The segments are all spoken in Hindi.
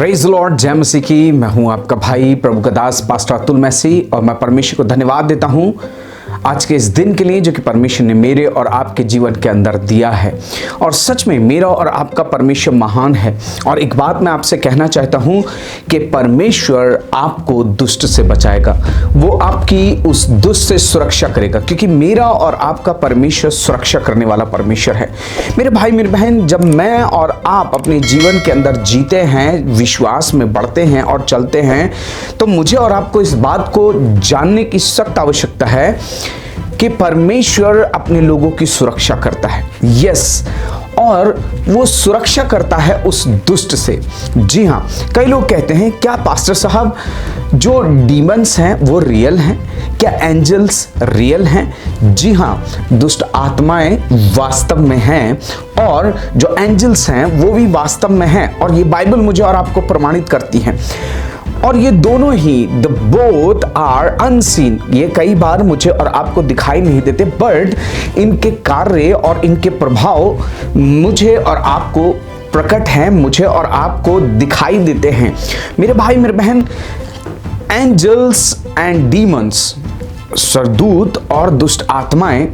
प्रेज लॉर्ड, जय मसीह की। मैं हूं आपका भाई प्रभु का दास पास्टर अतुल मैसी और मैं परमेश्वर को धन्यवाद देता हूं आज के इस दिन के लिए जो कि परमेश्वर ने मेरे और आपके जीवन के अंदर दिया है। और सच में मेरा और आपका परमेश्वर महान है। और एक बात मैं आपसे कहना चाहता हूं कि परमेश्वर आपको दुष्ट से बचाएगा, वो आपकी उस दुष्ट से सुरक्षा करेगा, क्योंकि मेरा और आपका परमेश्वर सुरक्षा करने वाला परमेश्वर है। मेरे भाई मेरे बहन, जब मैं और आप अपने जीवन के अंदर जीते हैं, विश्वास में बढ़ते हैं और चलते हैं, तो मुझे और आपको इस बात को जानने की सख्त आवश्यकता है कि परमेश्वर अपने लोगों की सुरक्षा करता है। यस, और वो सुरक्षा करता है उस दुष्ट से। जी हाँ, कई लोग कहते हैं क्या पास्टर साहब जो डीमंस हैं वो रियल हैं, क्या एंजल्स रियल हैं? जी हाँ, दुष्ट आत्माएं वास्तव में हैं और जो एंजल्स हैं वो भी वास्तव में हैं, और ये बाइबल मुझे और आपको प्रमाणित करती है। और ये दोनों ही द बोथ आर अनसीन, ये कई बार मुझे और आपको दिखाई नहीं देते, बट इनके कार्य और इनके प्रभाव मुझे और आपको प्रकट हैं, मुझे और आपको दिखाई देते हैं। मेरे भाई मेरे बहन, एंजल्स एंड डीमंस, सरदूत और दुष्ट आत्माएं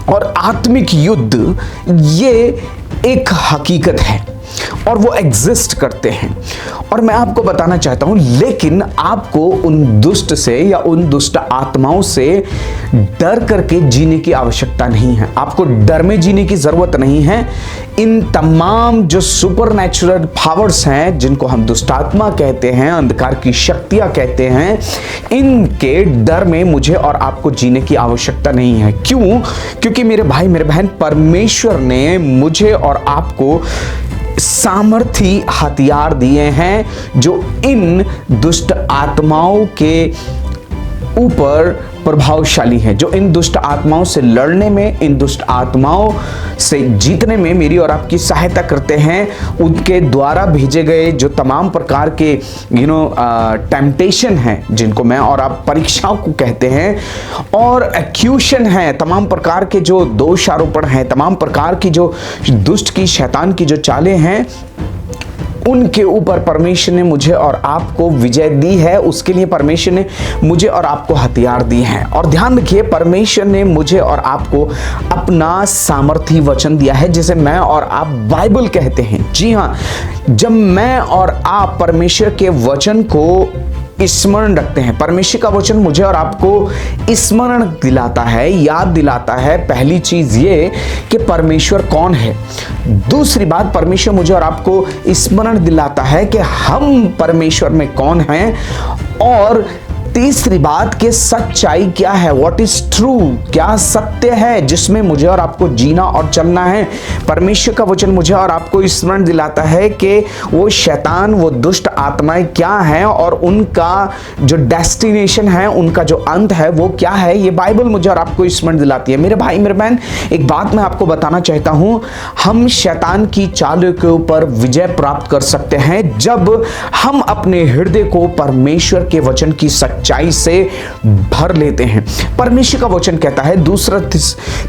और आत्मिक युद्ध, ये एक हकीकत है और वो एग्जिस्ट करते हैं। और मैं आपको बताना चाहता हूं, लेकिन आपको उन दुष्ट से या उन दुष्ट आत्माओं से डर करके जीने की आवश्यकता नहीं है। आपको डर में जीने की जरूरत नहीं है। इन तमाम जो सुपरनैचुरल पावर्स हैं, जिनको हम दुष्ट आत्मा कहते हैं, अंधकार की शक्तियां कहते हैं, इनके डर में मुझे और आपको जीने की आवश्यकता नहीं है। क्यों? क्योंकि मेरे भाई मेरे बहन, परमेश्वर ने मुझे और आपको सामर्थी हथियार दिए हैं जो इन दुष्ट आत्माओं के ऊपर प्रभावशाली है, जो इन दुष्ट आत्माओं से लड़ने में, इन दुष्ट आत्माओं से जीतने में मेरी और आपकी सहायता करते हैं। उनके द्वारा भेजे गए जो तमाम प्रकार के टेम्पटेशन हैं, जिनको मैं और आप परीक्षाओं को कहते हैं, और एक्यूशन है, तमाम प्रकार के जो दोष आरोपण हैं, तमाम प्रकार की जो दुष्ट की, शैतान की जो चालें हैं, उनके ऊपर परमेश्वर ने मुझे और आपको विजय दी है। उसके लिए परमेश्वर ने मुझे और आपको हथियार दिए हैं। और ध्यान रखिए, परमेश्वर ने मुझे और आपको अपना सामर्थी वचन दिया है, जिसे मैं और आप बाइबल कहते हैं। जी हाँ, जब मैं और आप परमेश्वर के वचन को स्मरण रखते हैं, परमेश्वर का वचन मुझे और आपको स्मरण दिलाता है, याद दिलाता है। पहली चीज ये कि परमेश्वर कौन है। दूसरी बात, परमेश्वर मुझे और आपको स्मरण दिलाता है कि हम परमेश्वर में कौन हैं। और तीसरी बात कि सच्चाई क्या है, व्हाट इज ट्रू, क्या सत्य है जिसमें मुझे और आपको जीना और चलना है। परमेश्वर का वचन मुझे और आपको स्मरण दिलाता है कि वो शैतान, वो दुष्ट आत्माएं क्या हैं और उनका जो डेस्टिनेशन है, उनका जो अंत है वो क्या है। ये बाइबल मुझे और आपको स्मरण दिलाती है। मेरे भाई मेरे बहन, एक बात मैं आपको बताना चाहता हूं, हम शैतान की चालों के ऊपर विजय प्राप्त कर सकते हैं जब हम अपने हृदय को परमेश्वर के वचन की सच्चाई से भर लेते हैं। परमेश्वर का वचन कहता है, दूसरा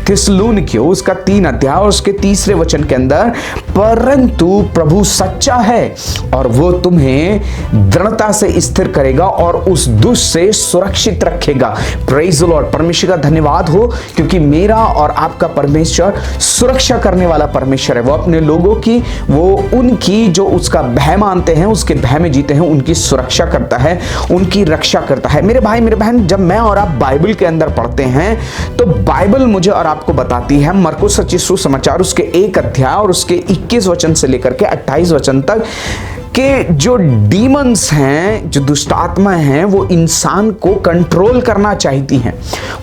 थिस्सलुनीकियों उसका 3 अध्याय और उसके 3 वचन के अंदर, परंतु प्रभु सच्चा है और वो तुम्हें दृढ़ता से स्थिर करेगा और उस दुष्ट से सुरक्षित रखेगा। Praise the Lord. परमेश्वर का धन्यवाद हो, क्योंकि मेरा और आपका परमेश्वर सुरक्षा करने वाला परमेश्वर है। वो अपने लोगों की, वो उनकी जो उसका भय मानते हैं, उसके भय में जीते हैं, उनकी सुरक्षा करता है, उनकी रक्षा करता है। मेरे भाई मेरे बहन, जब मैं और आप बाइबल के अंदर पढ़ते हैं तो बाइबल मुझे और आपको बताती है, मरकुस रचित सुसमाचार उसके 1 अध्याय और उसके 21 वचन से लेकर के 28 वचन तक, कि जो डीमंस हैं, जो दुष्ट आत्माएं हैं, वो इंसान को कंट्रोल करना चाहती हैं,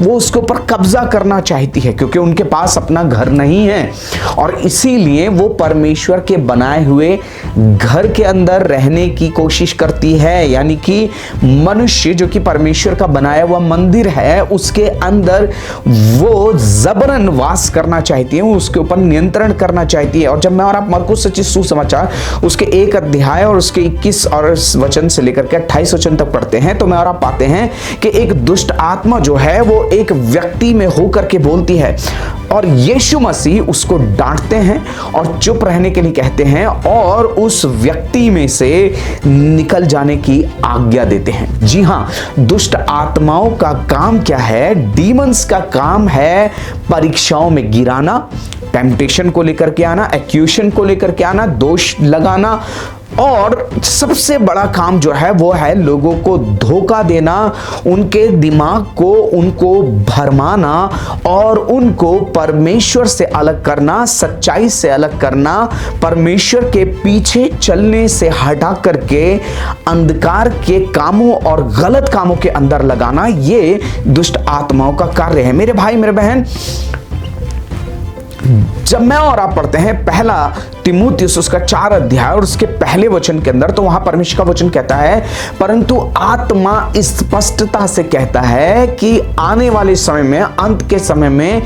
वो उसके ऊपर कब्जा करना चाहती है, क्योंकि उनके पास अपना घर नहीं है और इसीलिए वो परमेश्वर के बनाए हुए घर के अंदर रहने की कोशिश करती है। यानी कि मनुष्य जो कि परमेश्वर का बनाया हुआ मंदिर है, उसके अंदर वो जबरन वास करना चाहती है, उसके ऊपर नियंत्रण करना चाहती है। और जब मैं और आप मरकुस रचित सुसमाचार उसके 1 अध्याय अध्याय और उसके 21 और वचन से लेकर के 28 वचन तक पढ़ते हैं तो मैं और आप पाते हैं कि एक दुष्ट आत्मा जो है वो एक व्यक्ति में होकर के बोलती है और यीशु मसीह उसको डांटते हैं और चुप रहने के लिए कहते हैं और उस व्यक्ति में से निकल जाने की आज्ञा देते हैं। जी हां, दुष्ट आत्माओं का काम क्या है? डीमंस का काम है परीक्षाओं में गिराना, टेम्पटेशन को लेकर के आना, एक्यूशन को लेकर के आना, दोष लगाना, और सबसे बड़ा काम जो है वो है लोगों को धोखा देना, उनके दिमाग को उनको भरमाना और उनको परमेश्वर से अलग करना, सच्चाई से अलग करना, परमेश्वर के पीछे चलने से हटा करके अंधकार के कामों और गलत कामों के अंदर लगाना। ये दुष्ट आत्माओं का कार्य है। मेरे भाई मेरे बहन, जब मैं और आप पढ़ते हैं पहला तिमुथियुस उसका 4 अध्याय और उसके पहले वचन के अंदर, तो वहां परमेश्वर का वचन कहता है, परंतु आत्मा स्पष्टता से कहता है कि आने वाले समय में, अंत के समय में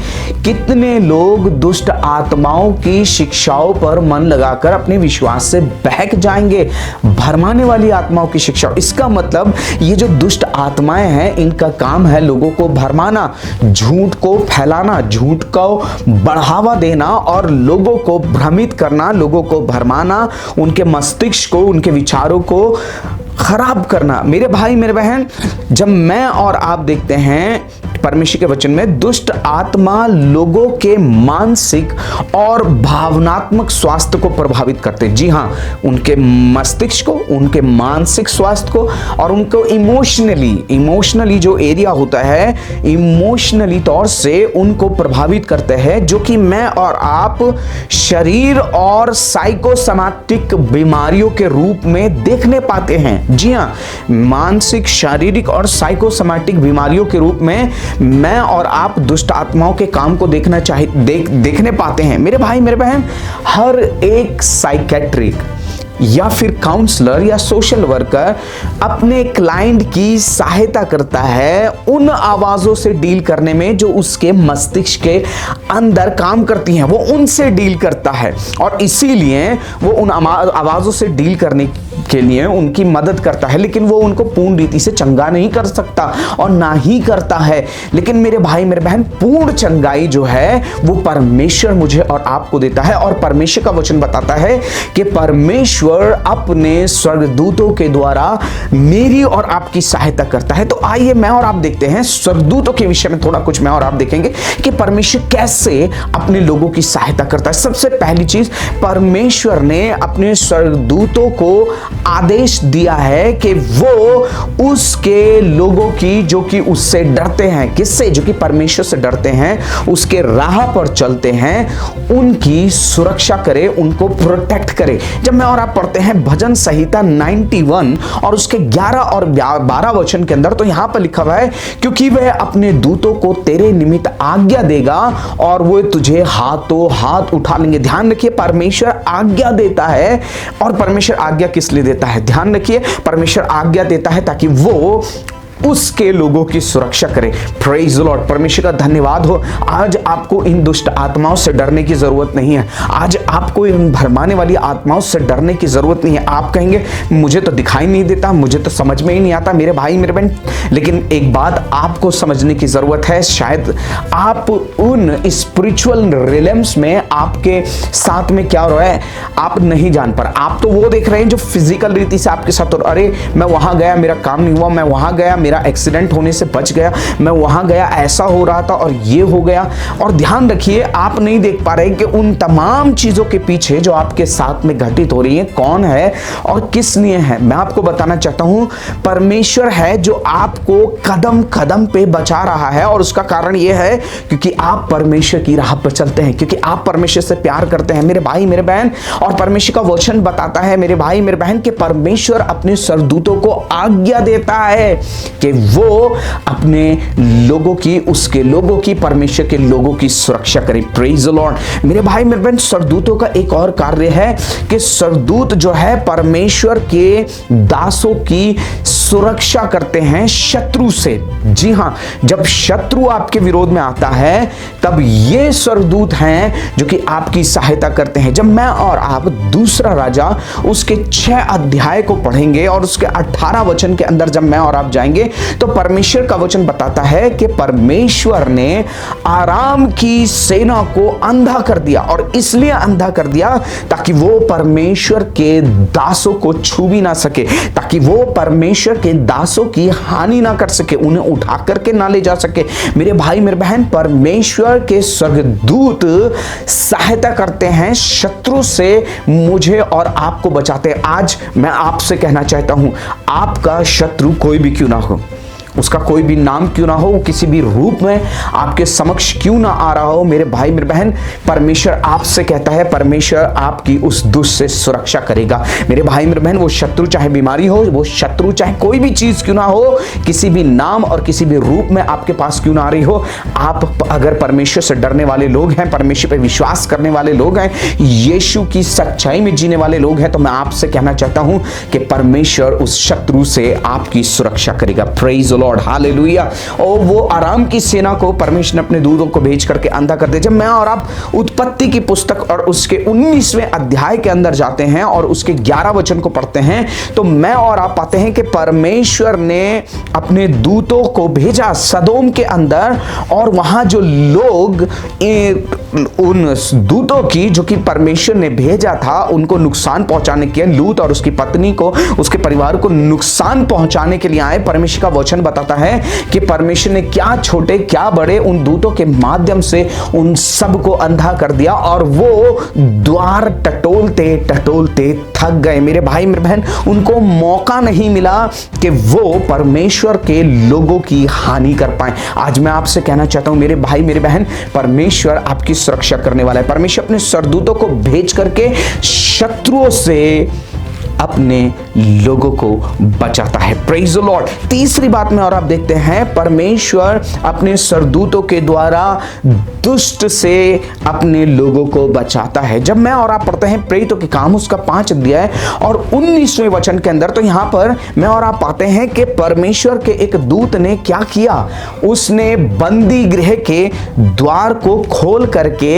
कितने लोग दुष्ट आत्माओं की शिक्षाओं पर मन लगाकर अपने विश्वास से बहक जाएंगे। भरमाने वाली आत्माओं की शिक्षा, इसका मतलब ये जो दुष्ट आत्माएं हैं इनका काम है लोगों को भरमाना, झूठ को फैलाना, झूठ को बढ़ावा देना और लोगों को भ्रमित करना, लोगों को भरमाना, उनके मस्तिष्क को, उनके विचारों को खराब करना। मेरे भाई मेरे बहन, जब मैं और आप देखते हैं परमेश्वर के वचन में दुष्ट आत्मा लोगों के मानसिक और भावनात्मक स्वास्थ्य को प्रभावित करते हैं। जी हाँ, उनके मस्तिष्क को, उनके मानसिक स्वास्थ्य को और उनको इमोशनली जो एरिया होता है, इमोशनली तौर से उनको प्रभावित करते हैं, जो कि मैं और आप शरीर और साइकोसोमैटिक बीमारियों के रूप में देखने पाते हैं। जी हाँ, मानसिक, शारीरिक और साइकोसोमैटिक बीमारियों के रूप में मैं और आप दुष्ट आत्माओं के काम को देखने पाते हैं। मेरे भाई मेरे बहन, हर एक साइकेट्रिक या फिर काउंसलर या सोशल वर्कर अपने क्लाइंट की सहायता करता है उन आवाजों से डील करने में जो उसके मस्तिष्क के अंदर काम करती हैं, वो उनसे डील करता है और इसीलिए वो उन आवाजों से डील करने के लिए उनकी मदद करता है, लेकिन वो उनको पूर्ण रीति से चंगा नहीं कर सकता और ना ही करता है। लेकिन मेरे भाई मेरे बहन, पूर्ण चंगाई जो है वो परमेश्वर मुझे और आपको देता है और परमेश्वर का वचन बताता है कि परमेश्वर अपने स्वर्गदूतों के द्वारा मेरी और आपकी सहायता करता है। तो आइए मैं और आप देखते हैं स्वर्गदूतों के विषय में थोड़ा कुछ मैं और आप देखेंगे कि परमेश्वर कैसे अपने लोगों की सहायता करता है। सबसे पहली चीज, परमेश्वर ने अपने स्वर्गदूतों को आदेश दिया है कि वो उसके लोगों की, जो कि उससे डरते हैं, किससे? जो कि परमेश्वर से डरते हैं, उसके राह पर चलते हैं, उनकी सुरक्षा करे, उनको प्रोटेक्ट करे। जब मैं और आप पढ़ते हैं भजन संहिता 91 और उसके 11 और 12 वचन के अंदर, तो यहां पर लिखा हुआ है, क्योंकि वह अपने दूतों को तेरे निमित्त आज्ञा देगा और वो तुझे हाथों हाथ उठा लेंगे। ध्यान रखिए, परमेश्वर आज्ञा देता है। और परमेश्वर आज्ञा किस लिए देता है? ध्यान रखिए, परमेश्वर आज्ञा देता है ताकि वो उसके लोगों की सुरक्षा करे। प्रेज द लॉर्ड, परमेश्वर का धन्यवाद हो। आज आपको इन दुष्ट आत्माओं से डरने की जरूरत नहीं है। आज आपको इन भरमाने वाली आत्माओं से डरने की जरूरत नहीं है। आप कहेंगे मुझे तो दिखाई नहीं देता, मुझे तो समझ में ही नहीं आता। मेरे भाई मेरे बहन, लेकिन एक बात आपको समझने की जरूरत है, शायद आप उन स्पिरिचुअल रिलम्स में आपके साथ में क्या हो रहा है आप नहीं जान पा रहे। आप तो वो देख रहे हैं जो फिजिकल रीति से आपके साथ, और अरे मैं वहां गया, मेरा काम नहीं हुआ, मैं वहां गया, मेरा एक्सीडेंट होने से बच गया, मैं वहां गया, ऐसा हो रहा था और ये हो गया। और ध्यान रखिए, आप नहीं देख पा रहे कि उन तमाम चीजों के पीछे जो आपके साथ में घटित हो रही है कौन है और किस लिए है। मैं आपको बताना चाहता हूं, परमेश्वर है जो आपको कदम कदम पे बचा रहा है। और उसका कारण यह है क्योंकि आप परमेश्वर की राह पर चलते हैं, क्योंकि आप परमेश्वर से प्यार करते हैं मेरे भाई मेरे बहन। और परमेश्वर का वचन बताता है मेरे भाई मेरे बहन कि परमेश्वर अपने स्वर्गदूतों को आज्ञा देता है कि वो अपने लोगों की, उसके लोगों की, परमेश्वर के लोगों की सुरक्षा करें। Praise the Lord. मेरे भाई मेरे बहन, स्वर्गदूतों का एक और कार्य है कि स्वर्गदूत जो है परमेश्वर के दासों की सुरक्षा करते हैं शत्रु से। जी हां, जब शत्रु आपके विरोध में आता है तब ये स्वर्गदूत हैं जो कि आपकी सहायता करते हैं। जब मैं और आप दूसरा राजा उसके 6 अध्याय को पढ़ेंगे और उसके 18 वचन के अंदर जब मैं और आप जाएंगे तो परमेश्वर का वचन बताता है कि परमेश्वर ने आराम की सेना को अंधा कर दिया, और इसलिए अंधा कर दिया ताकि वो परमेश्वर के दासों को छू भी ना सके, ताकि वो परमेश्वर के दासों की हानि ना कर सके, उन्हें उठा करके ना ले जा सके। मेरे भाई मेरे बहन, परमेश्वर के स्वर्गदूत सहायता करते हैं शत्रु से, मुझे और आपको बचाते हैं। आज मैं आपसे कहना चाहता हूं, आपका शत्रु कोई भी क्यों ना हो, उसका कोई भी नाम क्यों ना हो, किसी भी रूप में आपके समक्ष क्यों ना आ रहा हो, मेरे भाई मेरे बहन, परमेश्वर आपसे कहता है परमेश्वर आपकी उस दुष्ट से सुरक्षा करेगा। मेरे भाई मेरे बहन, वो शत्रु चाहे बीमारी हो, वो शत्रु चाहे कोई भी चीज क्यों ना हो, किसी भी नाम और किसी भी रूप में आपके पास क्यों ना आ रही हो, आप अगर परमेश्वर से डरने वाले लोग हैं, परमेश्वर पर विश्वास करने वाले लोग हैं, यीशु की सच्चाई में जीने वाले लोग हैं, तो मैं आपसे कहना चाहता हूं कि परमेश्वर उस शत्रु से आपकी सुरक्षा करेगा। Praise Lord, hallelujah. और वो आराम की सेना को परमेश्वर ने अपने दूतों को भेज करके अंधा कर दे। जब मैं और आप उत्पत्ति की पुस्तक और उसके 19वें अध्याय के अंदर जाते हैं और उसके 11 वचन को पढ़ते हैं तो मैं और आप पाते हैं कि परमेश्वर ने अपने दूतों को भेजा सदोम के अंदर, और वहां जो लोग उन दूतों की जो कि परमेश्वर ने भेजा था उनको नुकसान पहुंचाने के लिए, लूत और उसकी पत्नी को, उसके परिवार को नुकसान पहुंचाने के लिए आए। परमेश्वर का वचन बताता है कि परमेश्वर ने क्या छोटे क्या बड़े उन दूतों के माध्यम से उन सब को अंधा कर दिया, और वो द्वार टटोलते टटोलते थक गए। मेरे भाई मेरे बहन, उनको मौका नहीं मिला कि वो परमेश्वर के लोगों की हानि कर पाए। आज मैं आपसे कहना चाहता हूं मेरे भाई मेरे बहन, परमेश्वर आपकी सुरक्षा करने वाला है। परमेश्वर अपने स्वर्गदूतों को भेज करके शत्रुओं से अपने लोगों को बचाता है। Praise the Lord. तीसरी बात में और आप देखते हैं, परमेश्वर अपने स्वर्गदूतों के द्वारा दुष्ट से अपने लोगों को बचाता है। जब मैं और आप पढ़ते हैं प्रेरितों के काम उसका 5 अध्याय और 19वें वचन के अंदर, तो यहां पर मैं और आप पाते हैं कि परमेश्वर के एक दूत ने क्या किया, उसने बंदी गृह के द्वार को खोल करके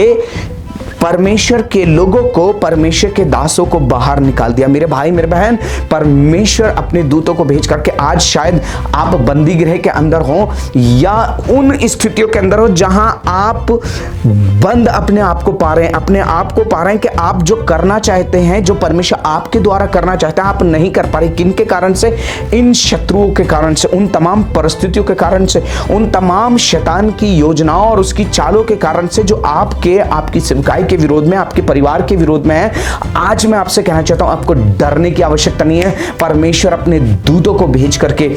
परमेश्वर के लोगों को, परमेश्वर के दासों को बाहर निकाल दिया। मेरे भाई मेरे बहन, परमेश्वर अपने दूतों को भेज करके, आज शायद आप बंदी गृह के अंदर हो या उन स्थितियों के अंदर हो जहां आप बंद अपने आप को पा रहे हैं, अपने आप को पा रहे हैं कि आप जो करना चाहते हैं, जो परमेश्वर आपके द्वारा करना चाहता है, आप नहीं कर पा रहे। किन के कारण से? इन शत्रुओं के कारण से, उन तमाम परिस्थितियों के कारण से, उन तमाम शैतान की योजनाओं और उसकी चालों के कारण से जो आपकी सेवकाई के विरोध में, आपके परिवार के विरोध में है। आज मैं आपसे कहना चाहता हूं, आपको डरने की आवश्यकता नहीं है। परमेश्वर अपने दूतों को भेज करके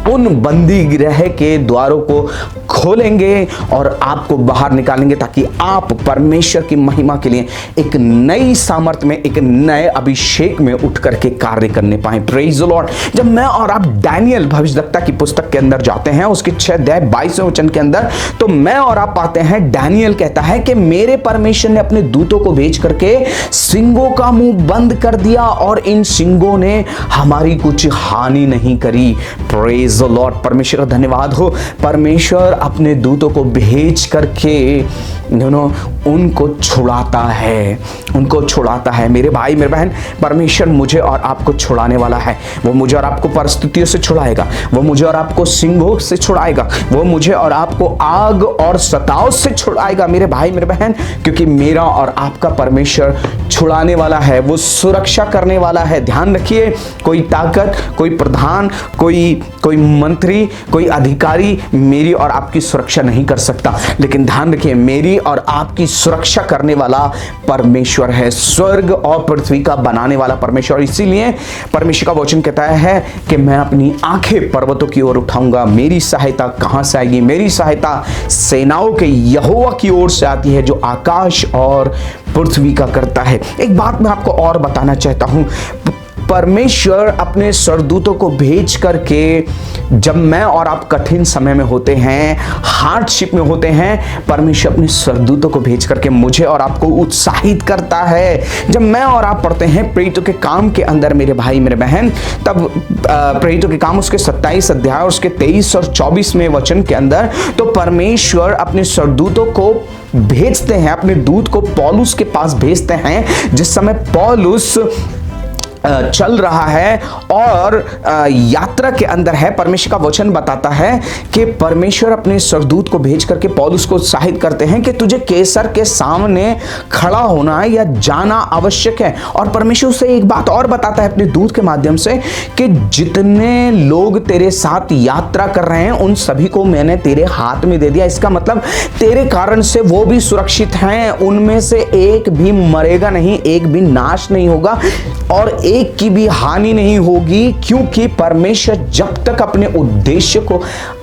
उन बंदी गृह के द्वारों को खोलेंगे और आपको बाहर निकालेंगे, ताकि आप परमेश्वर की महिमा के लिए एक नई सामर्थ में, एक नए अभिषेक में उठ करके कार्य करने पाए। Praise the Lord. जब मैं और आप दानियेल भविष्यद्वक्ता की पुस्तक के अंदर जाते हैं, उसके 6 अध्याय 22वें वचन के अंदर, तो मैं और आप पाते हैं दानियेल कहता है कि मेरे परमेश्वर ने अपने दूतों को भेज करके सिंगों का मुंह बंद कर दिया और इन सिंगों ने हमारी कुछ हानि नहीं करी। Praise the Lord. परमेश्वर का धन्यवाद हो। परमेश्वर अपने दूतों को भेज करके उनको छुड़ाता है, उनको छुड़ाता है। मेरे भाई मेरे बहन, परमेश्वर मुझे और आपको छुड़ाने वाला है। वो मुझे और आपको परिस्थितियों से छुड़ाएगा, वो मुझे और आपको सिंहों से छुड़ाएगा, वो मुझे और आपको आग और सताव से छुड़ाएगा। मेरे भाई मेरे बहन, क्योंकि मेरा और आपका परमेश्वर छुड़ाने वाला है, वो सुरक्षा करने वाला है। ध्यान रखिए, कोई ताकत, कोई प्रधान, कोई मंत्री, कोई अधिकारी मेरी और आपकी सुरक्षा नहीं कर सकता, लेकिन ध्यान रखिए, मेरी और आपकी सुरक्षा करने वाला परमेश्वर है, स्वर्ग और पृथ्वी का बनाने वाला परमेश्वर। इसीलिए परमेश्वर का वचन कहता है कि मैं अपनी आंखें पर्वतों की ओर उठाऊंगा, मेरी सहायता कहां से आएगी? मेरी सहायता सेनाओं के यहोवा की ओर से आती है, जो आकाश और पृथ्वी का करता है। एक बात मैं आपको और बताना चाहता हूं, परमेश्वर अपने स्वर्गदूतों को भेज करके जब मैं और आप कठिन समय में होते हैं, हार्डशिप में होते हैं, परमेश्वर अपने स्वर्गदूतों को भेज करके मुझे और आपको उत्साहित करता है। जब मैं और आप पढ़ते हैं प्रेरितों के काम के अंदर मेरे भाई मेरे बहन, तब प्रेरितों के काम उसके 27 अध्याय और उसके 23 और 24 में वचन के अंदर, तो परमेश्वर अपने स्वर्गदूतों को भेजते हैं, अपने दूत को पौलुस के पास भेजते हैं। जिस समय पौलुस चल रहा है और यात्रा के अंदर है, परमेश्वर का वचन बताता है कि परमेश्वर अपने स्वर्गदूत को भेज करके पौलुस को उत्साहित करते हैं कि तुझे कैसर के सामने खड़ा होना या जाना आवश्यक है। और परमेश्वर उसे एक बात और बताता है अपने दूत के माध्यम से कि जितने लोग तेरे साथ यात्रा कर रहे हैं उन सभी को मैंने तेरे हाथ में दे दिया। इसका मतलब तेरे कारण से वो भी सुरक्षित हैं, उनमें से एक भी मरेगा नहीं, एक भी नाश नहीं होगा और एक की भी हानि नहीं होगी, क्योंकि परमेश्वर जब तक अपने उद्देश्य को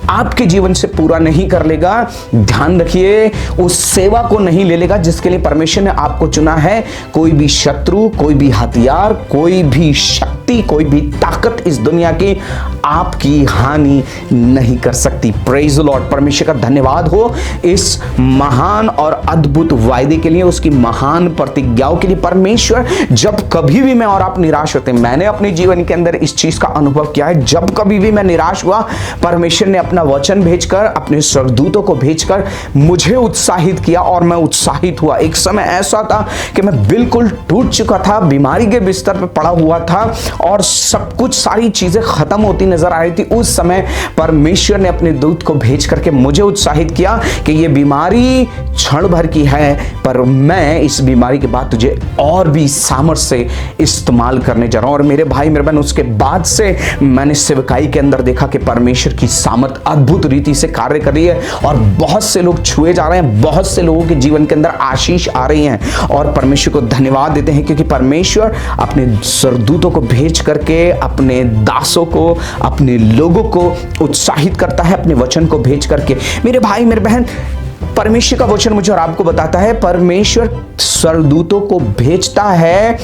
आपके जीवन से पूरा नहीं कर लेगा, ध्यान रखिए, उस सेवा को नहीं ले लेगा जिसके लिए परमेश्वर ने आपको चुना है। कोई भी शत्रु, कोई भी हथियार, कोई भी शक्ति, कोई भी ताकत इस दुनिया की आपकी हानि नहीं कर सकती। Praise the Lord. परमेश्वर का धन्यवाद हो इस महान और अद्भुत वायदे के लिए, उसकी महान प्रतिज्ञाओं के लिए। परमेश्वर जब कभी भी मैं और आप निराश होते हैं, मैंने अपने जीवन के अंदर इस चीज का अनुभव किया है, जब कभी भी मैं निराश हुआ, परमेश्वर ने अपना वचन भेजकर, अपने स्वर्गदूतों को भेजकर मुझे उत्साहित किया और मैं उत्साहित हुआ। एक समय ऐसा था कि मैं बिल्कुल टूट चुका था, बीमारी के बिस्तर पर पड़ा हुआ था और सब कुछ, सारी चीजें खत्म होती नजर आ रही थी। उस समय परमेश्वर ने अपने दूत को भेज करके मुझे उत्साहित किया कि ये बीमारी क्षण भर की है, पर मैं इस बीमारी के बाद तुझे और भी सामर्थ्य से इस्तेमाल करने जा रहा हूं। और मेरे भाई मेरे बहन, उसके बाद से मैंने सेवकाई के अंदर देखा कि परमेश्वर की सामर्थ अद्भुत रीति से कार्य कर रही है और बहुत से लोग छुए जा रहे हैं, बहुत से लोगों के जीवन के अंदर आशीष आ रही है और परमेश्वर को धन्यवाद देते हैं, क्योंकि परमेश्वर अपने स्वर्गदूतों को भेज करके अपने दासों को, अपने लोगों को उत्साहित करता है, अपने वचन को भेज करके। मेरे भाई मेरे बहन, परमेश्वर का वचन मुझे और आपको बताता है, परमेश्वर स्वर्गदूतों को भेजता है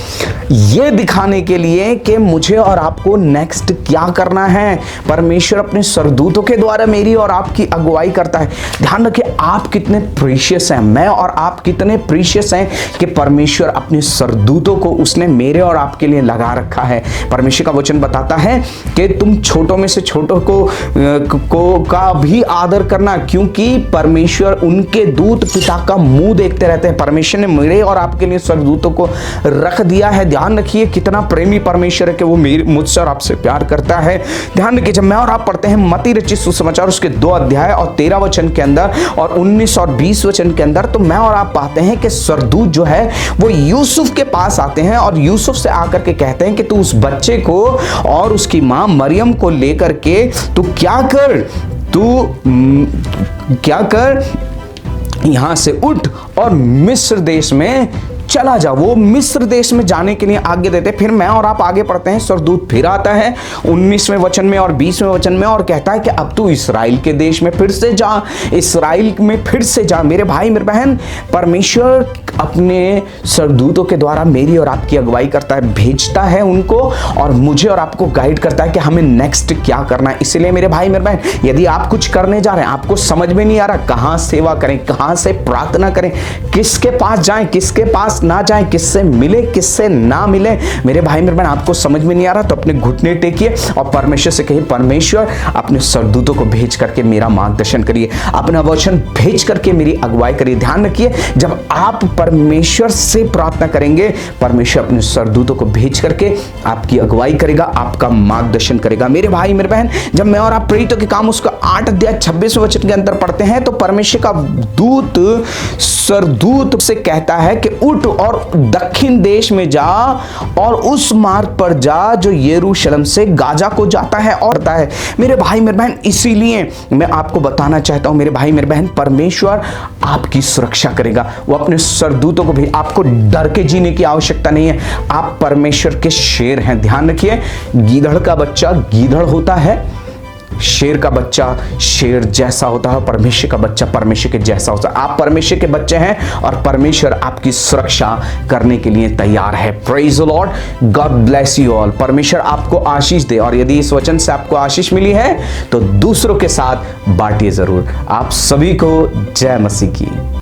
यह दिखाने के लिए कि मुझे और आपको नेक्स्ट क्या करना है। परमेश्वर अपने स्वर्गदूतों के द्वारा मेरी और आपकी अगुवाई करता है। ध्यान रखिए, आप कितने प्रीशियस हैं, मैं और आप कितने प्रीशियस हैं कि परमेश्वर अपने स्वर्गदूतों को उसने मेरे और आपके लिए लगा रखा है। परमेश्वर का वचन बताता है कि तुम छोटों में से छोटों को का भी आदर करना, क्योंकि परमेश्वर उनके दूत पिता का मुंह देखते रहते हैं। परमेश्वर ने मेरे और आपके लिए स्वर्गदूतों को रख दिया है। ध्यान रखिए, कितना प्रेमी परमेश्वर है कि वो मुझसे और आपसे प्यार करता है। ध्यान रखिए, जब मैं और आप पढ़ते हैं मत्ती रचित सुसमाचार उसके 2 अध्याय और 13 वचन के अंदर और 19 और 20 वचन के अंदर, तो मैं और आप पाते हैं कि स्वर्गदूत जो है वो यूसुफ के पास आते हैं और यूसुफ से आकर के कहते हैं कि तू उस बच्चे को और उसकी मां मरियम को लेकर के तू क्या कर, यहां से उठ और मिस्र देश में चला जा। वो मिस्र देश में जाने के लिए आज्ञा देते। फिर मैं और आप आगे पढ़ते हैं, स्वर्गदूत फिर आता है 19वें वचन में और 20वें वचन में और कहता है कि अब तू इस्राएल के देश में फिर से जा, इस्राएल में फिर से जा। मेरे भाई मेरे बहन, परमेश्वर अपने स्वर्गदूतों के द्वारा मेरी और आपकी अगुवाई करता है, भेजता है उनको और मुझे और आपको गाइड करता है कि हमें नेक्स्ट क्या करना है। इसलिए मेरे भाई मेरे बहन, यदि आप कुछ करने जा रहे हैं, आपको समझ में नहीं आ रहा कहां सेवा करें, कहां से प्रार्थना करें, किसके पास जाएं, किसके पास ना जाएं, किससे मिले, किससे ना मिले, मेरे भाई मेरे बहन आपको समझ में नहीं आ रहा, तो अपने घुटने टेकिए और परमेश्वर से कहिए, परमेश्वर अपने स्वर्गदूतों को भेज करके मेरा मार्गदर्शन करिए, अपना वचन भेज करके मेरी अगुवाई करिए। ध्यान रखिए, जब आप परमेश्वर से प्रार्थना करेंगे, परमेश्वर अपने स्वर्गदूतों को भेज करके आपकी अगुवाई करेगा, आपका मार्गदर्शन करेगा। मेरे भाई मेरे बहन, जब मैं और आप प्रेरितों के काम उसका 8 अध्याय 26 वचन के अंदर पढ़ते हैं, तो परमेश्वर का दूत स्वर्गदूत से कहता है कि उठ और दक्षिण देश में जा और उस मार्ग पर जा जो यरूशलेम से गाजा को जाता है और आता है। मेरे भाई मेरे बहन, इसीलिए मैं आपको बताना चाहता हूं मेरे भाई मेरे बहन, परमेश्वर आपकी सुरक्षा करेगा। वो अपने स्वर्गदूतों को भी, आपको डर के जीने की आवश्यकता नहीं है, आप परमेश्वर के शेर हैं। ध्यान रखिए, गीदड़ का बच्चा गीदड़ होता है, शेर का बच्चा शेर जैसा होता है, परमेश्वर का बच्चा परमेश्वर के जैसा होता है। आप परमेश्वर के बच्चे हैं और परमेश्वर आपकी सुरक्षा करने के लिए तैयार है। Praise the Lord, God bless you all. परमेश्वर आपको आशीष दे, और यदि इस वचन से आपको आशीष मिली है तो दूसरों के साथ बांटिए जरूर। आप सभी को जय मसीह की।